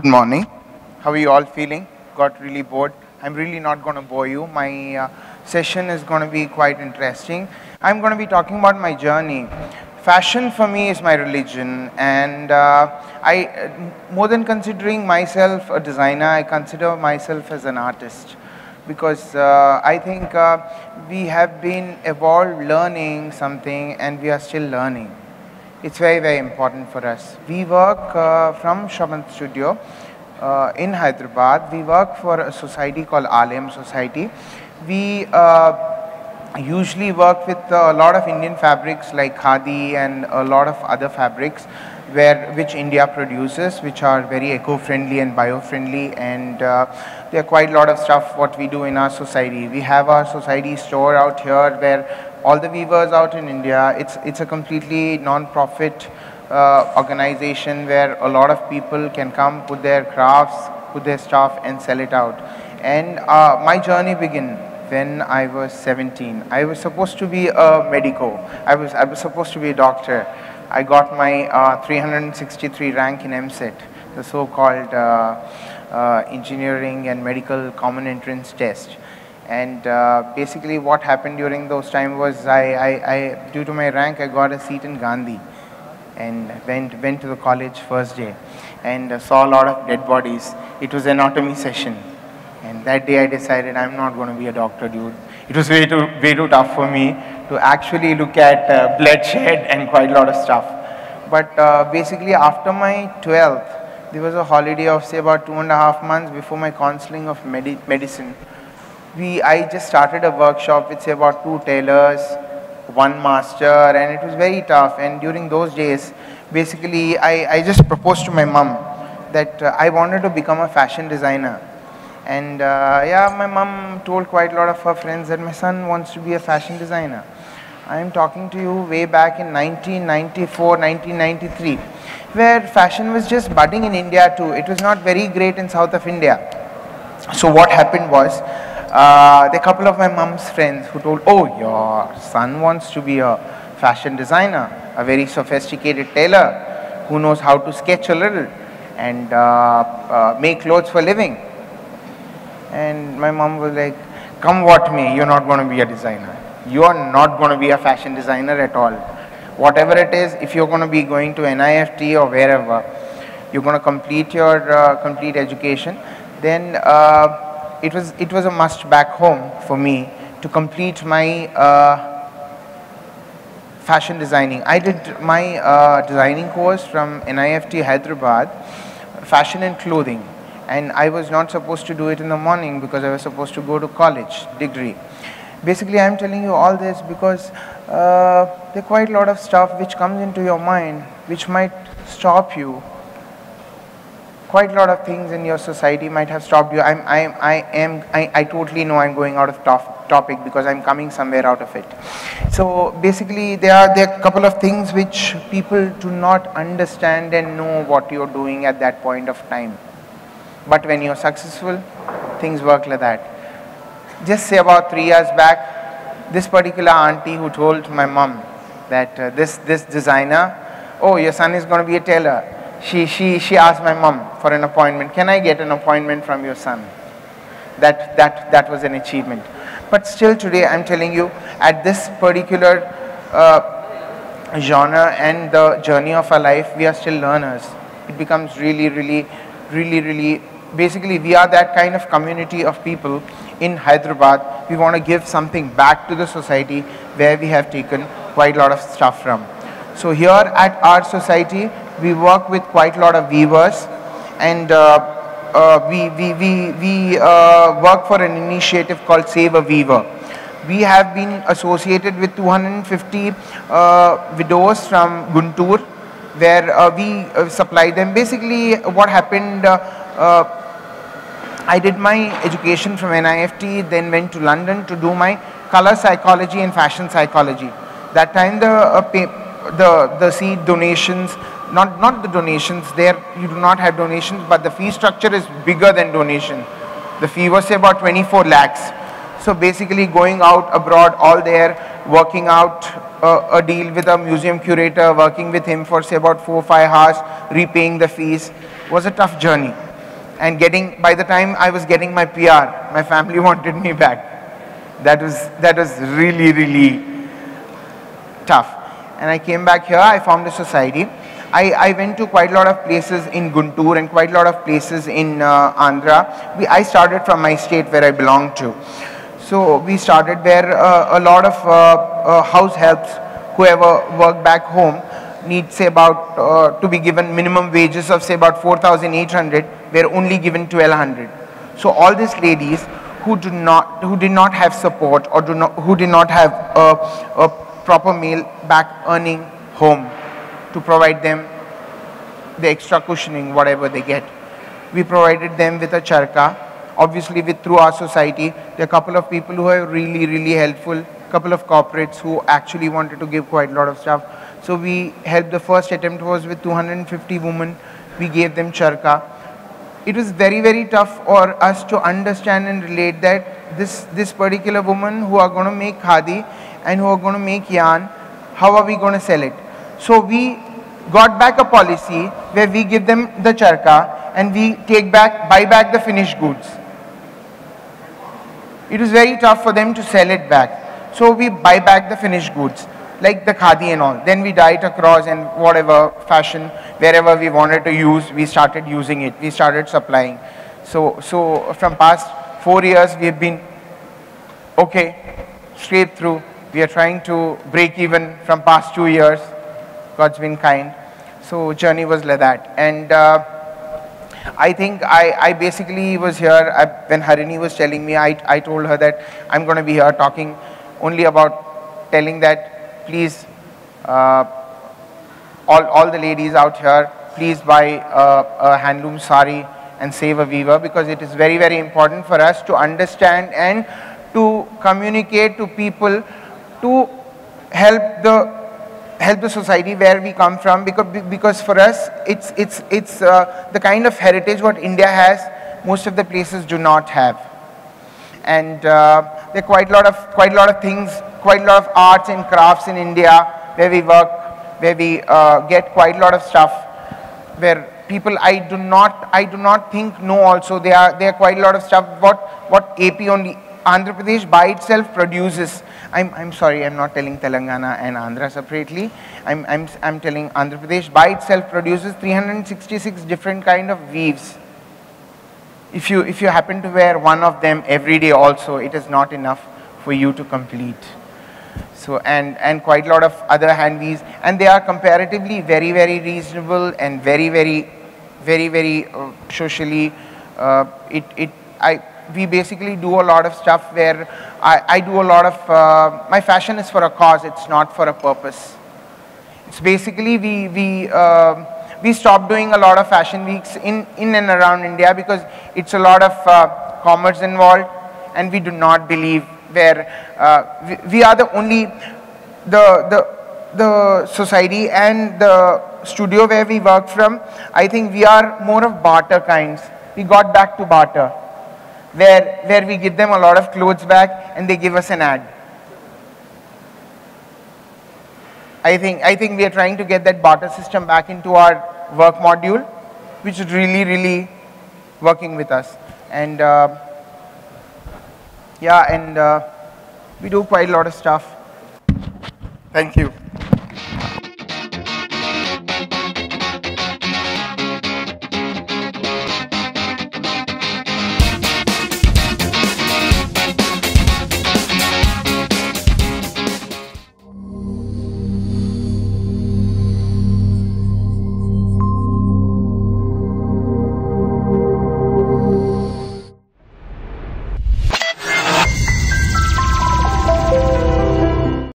Good morning. How are you all feeling? Got really bored? I'm really not going to bore you. My session is going to be quite interesting. I'm going to be talking about my journey. Fashion for me is my religion, and more than considering myself a designer, I consider myself as an artist, because I think we have been evolved learning something, and we are still learning. It's very, very important for us. We work from Shravan studio in Hyderabad. We work for a society called Alayam Society. We usually work with a lot of Indian fabrics like khadi and a lot of other fabrics which India produces, which are very eco-friendly and bio-friendly, and there are quite a lot of stuff what we do in our society. We have our society store out here where all the weavers out in India, it's a completely non-profit organization where a lot of people can come, put their crafts, put their stuff and sell it out. And my journey began when I was 17. I was supposed to be a medico. I was supposed to be a doctor. I got my 363 rank in MSET, the so-called engineering and medical common entrance test. And basically what happened during those times was I due to my rank, I got a seat in Gandhi and went to the college first day and saw a lot of dead bodies. It was an anatomy session. And that day I decided I'm not going to be a doctor, dude. It was way too tough for me to actually look at bloodshed and quite a lot of stuff. But basically after my 12th, there was a holiday of say about 2.5 months before my counseling of medicine. I just started a workshop with say about 2 tailors, 1 master, and it was very tough. And during those days, basically I just proposed to my mom that I wanted to become a fashion designer. And yeah, my mom told quite a lot of her friends that my son wants to be a fashion designer. I am talking to you way back in 1994, 1993, where fashion was just budding in India too. It was not very great in south of India. So what happened was, there are a couple of my mom's friends who told, oh, your son wants to be a fashion designer, a very sophisticated tailor who knows how to sketch a little and make clothes for a living. And my mom was like, come what may, you're not going to be a designer. You are not going to be a fashion designer at all. Whatever it is, if you're going to be going to NIFT or wherever, you're going to complete your complete education, then it was a must back home for me to complete my fashion designing. I did my designing course from NIFT Hyderabad, fashion and clothing. And I was not supposed to do it in the morning because I was supposed to go to college, degree. Basically, I'm telling you all this because there are quite a lot of stuff which comes into your mind which might stop you. Quite a lot of things in your society might have stopped you. I totally know I'm going out of topic because I'm coming somewhere out of it. So basically, there are a couple of things which people do not understand and know what you're doing at that point of time. But when you're successful, things work like that. Just say about 3 years back, this particular auntie who told my mom that this designer, oh, your son is going to be a tailor. She asked my mom for an appointment. Can I get an appointment from your son? That was an achievement. But still today, I'm telling you, at this particular genre and the journey of our life, we are still learners. It becomes really, basically we are that kind of community of people in Hyderabad. We want to give something back to the society where we have taken quite a lot of stuff from. So here at our society, we work with quite a lot of weavers, and we work for an initiative called Save a Weaver. We have been associated with 250 widows from Guntur, where we supply them. Basically what happened, I did my education from NIFT, then went to London to do my color psychology and fashion psychology. That time the seed donations, not the donations, there you do not have donations, but the fee structure is bigger than donation. The fee was say about 24 lakhs. So basically going out abroad, all there, working out a deal with a museum curator, working with him for say about 4 or 5 hours, repaying the fees, was a tough journey. And by the time I was getting my PR, my family wanted me back. That was really, really tough. And I came back here, I formed a society. I went to quite a lot of places in Guntur and quite a lot of places in Andhra. I started from my state where I belong to. So we started where a lot of house helps, whoever work back home, need say about to be given minimum wages of say about 4,800, were only given 1,200. So all these ladies who did not have support or who did not have a proper male back earning home to provide them the extra cushioning, whatever they get. We provided them with a charka. Obviously, through our society, there are a couple of people who are really, really helpful, couple of corporates who actually wanted to give quite a lot of stuff. So we helped. The first attempt was with 250 women. We gave them charka. It was very, very tough for us to understand and relate that this particular woman who are going to make khadi and who are going to make yarn, how are we going to sell it? So we got back a policy where we give them the charka and we buy back the finished goods. It was very tough for them to sell it back. So we buy back the finished goods, like the khadi and all. Then we dye it across and whatever fashion, wherever we wanted to use, we started using it. We started supplying. So from past 4 years, we have been okay, straight through. We are trying to break even from past 2 years. God's been kind. So journey was like that. And I think I basically was here, when Harini was telling me, I told her that I'm going to be here talking only about telling that please, all the ladies out here, please buy a handloom sari and save a weaver, because it is very, very important for us to understand and to communicate to people to help the society where we come from, because for us it's the kind of heritage what India has, most of the places do not have. And there are quite a lot of things, quite a lot of arts and crafts in India where we work, where we get quite a lot of stuff where people I do not think know also. There are quite a lot of stuff what AP only Andhra Pradesh by itself produces. I'm sorry, I'm not telling Telangana and Andhra separately. I'm telling Andhra Pradesh by itself produces 366 different kind of weaves. If you happen to wear one of them every day also, it is not enough for you to complete. So and quite a lot of other hand weaves, and they are comparatively very, very reasonable and very, very, very, very socially. We basically do a lot of stuff where I do a lot of, my fashion is for a cause, it's not for a purpose. It's basically, we stopped doing a lot of fashion weeks in and around India because it's a lot of commerce involved, and we do not believe where we are the only, the society and the studio where we work from, I think we are more of barter kinds. We got back to barter, where we give them a lot of clothes back and they give us an ad. I think we are trying to get that barter system back into our work module, which is really, really working with us. And yeah, and we do quite a lot of stuff. Thank you.